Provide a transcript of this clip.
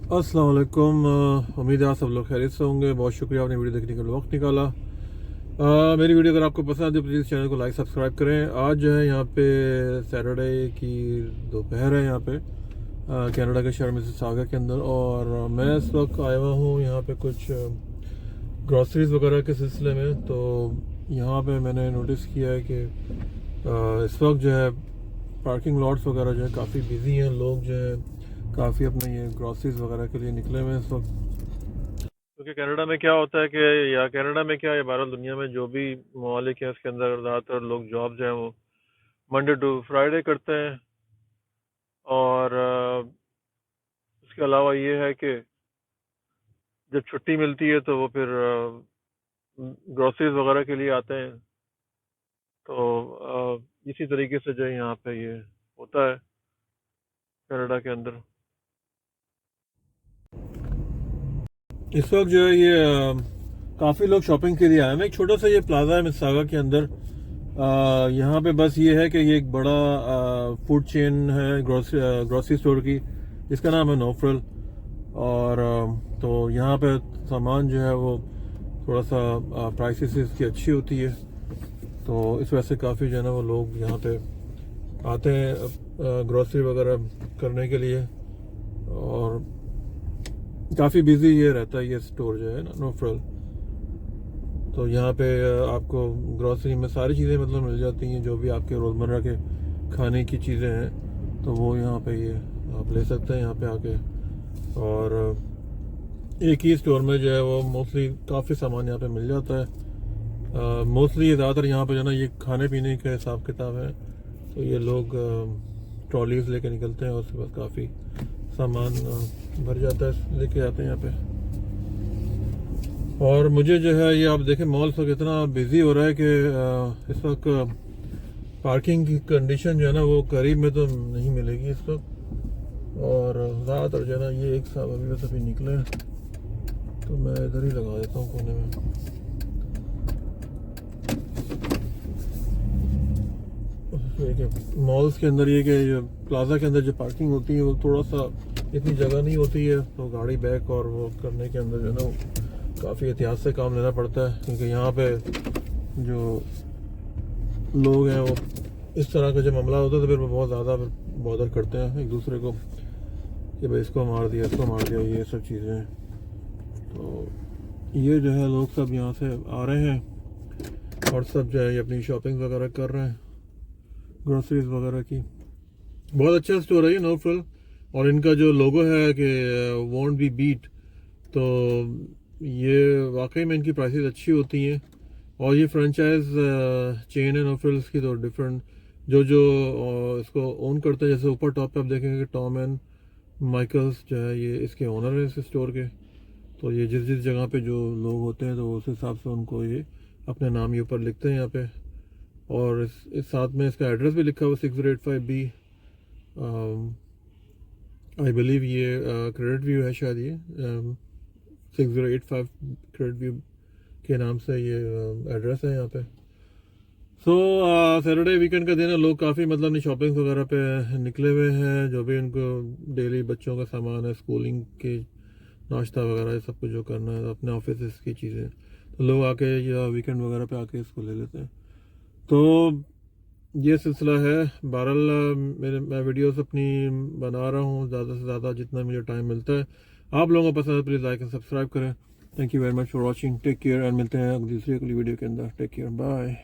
अस्सलाम वालेकुम। उम्मीद है आप सब लोग खैरियत से होंगे। बहुत शुक्रिया आपने वीडियो देखने के लिए वक्त निकाला। मेरी वीडियो अगर आपको पसंद है तो प्लीज़ चैनल को लाइक सब्सक्राइब करें। आज जो है यहाँ पे सैटरडे की दोपहर है यहाँ पे कनाडा के शहर मिसिसागा के अंदर, और मैं इस वक्त आया हुआ हूँ यहाँ पे कुछ ग्रॉसरीज वगैरह के सिलसिले में। तो यहाँ पे मैंने नोटिस किया है कि इस वक्त जो है पार्किंग लॉट्स वगैरह जो है काफ़ी बिजी हैं। लोग जो है काफ़ी अपने ये ग्रॉसरीज वगैरह के लिए निकले हुए हैं इस वक्त। क्योंकि कनाडा में क्या होता है कि, या कनाडा में क्या, या भारत दुनिया में जो भी ममालिक हैं उसके अंदर ज़्यादातर लोग जॉब जो है वो मंडे टू फ्राइडे करते हैं। और इसके अलावा ये है कि जब छुट्टी मिलती है तो वो फिर ग्रॉसरीज वगैरह के लिए आते हैं। तो इसी तरीके से जो है यहाँ पे ये होता है कनाडा के अंदर। इस वक्त जो है ये काफ़ी लोग शॉपिंग के लिए आए हैं। एक छोटा सा ये प्लाजा है मिसिसागा के अंदर। यहाँ पे बस ये है कि ये एक बड़ा फूड चेन है ग्रोसरी स्टोर की, जिसका नाम है नोफ्रिल। और तो यहाँ पे सामान जो है वो थोड़ा सा प्राइसेस इसकी अच्छी होती है। तो इस वजह से काफ़ी जो है ना वो लोग यहाँ पे आते हैं ग्रोसरी वगैरह करने के लिए। और काफ़ी बिजी ये रहता है ये स्टोर जो है ना नोफ्रिल। तो यहाँ पे आपको ग्रॉसरी में सारी चीज़ें मतलब मिल जाती हैं, जो भी आपके रोज़मर्रा के खाने की चीज़ें हैं तो वो यहाँ पे ये आप ले सकते हैं यहाँ पे आके। और एक ही स्टोर में जो है वो मोस्टली काफ़ी सामान यहाँ पे मिल जाता है। मोस्टली ज़्यादातर यहाँ पे जो है ना ये खाने पीने के हिसाब किताब है। तो ये लोग ट्रॉलीज लेके निकलते हैं और उसके बाद काफ़ी सामान भर जाता है, लेके आते हैं यहाँ पे। और मुझे जो है ये आप देखें मॉल सब इतना बिजी हो रहा है कि इस वक्त पार्किंग की कंडीशन जो है ना वो करीब में तो नहीं मिलेगी इस वक्त। और ज़्यादातर जो है ना ये एक साहब अभी बस अभी निकले हैं, तो मैं इधर ही लगा देता हूँ कोने में। मॉल्स के अंदर ये कि प्लाजा के अंदर जो पार्किंग होती है वो थोड़ा सा इतनी जगह नहीं होती है, तो गाड़ी बैक और वो करने के अंदर जो है ना काफ़ी एहतियात से काम लेना पड़ता है। क्योंकि यहाँ पे जो लोग हैं वो इस तरह का जब मामला होता है तो फिर वो बहुत ज़्यादा बॉदर करते हैं एक दूसरे को कि भाई इसको मार दिया, इसको मार दिया, ये सब चीज़ें हैं। तो ये जो है लोग सब यहाँ से आ रहे हैं और सब जो है ये अपनी शॉपिंग वगैरह कर रहे हैं ग्रोसरीज वगैरह की। बहुत अच्छा स्टोर है ये नोफ्रिल, और इनका जो लोगो है कि वोंट बी बीट, तो ये वाकई में इनकी प्राइसेस अच्छी होती हैं। और ये फ्रेंचाइज चेन है नोफ्रिल्स की, तो डिफरेंट जो जो इसको ओन करते हैं, जैसे ऊपर टॉप पे आप देखेंगे कि टॉम एंड माइकल्स जो है ये इसके ओनर हैं इस स्टोर के। तो ये जिस जिस जगह पे जो लोग होते हैं तो उस हिसाब से उनको ये अपने नाम ये ऊपर लिखते हैं यहाँ पे। और इस साथ में इसका एड्रेस भी लिखा हुआ 6085B। आई बिलीव ये क्रेडिट व्यू है शायद, ये 6085 क्रेडिट व्यू के नाम से ये एड्रेस है यहाँ पे। सो सैटरडे वीकेंड का दिन है, लोग काफ़ी मतलब नहीं शॉपिंग वगैरह पे निकले हुए हैं। जो भी उनको डेली बच्चों का सामान है, स्कूलिंग के नाश्ता वगैरह सब कुछ जो करना है, अपने ऑफिस की चीज़ें, तो लोग आके या वीकेंड वगैरह पे आके इसको ले लेते हैं। तो ये सिलसिला है। बहरहाल मैं वीडियोस अपनी बना रहा हूँ ज़्यादा से ज़्यादा जितना मुझे टाइम मिलता है। आप लोगों को पसंद है प्लीज़ लाइक एंड सब्सक्राइब करें। Thank you very much for watching. Take care and मिलते हैं दूसरी अगली वीडियो के अंदर। Take care, bye.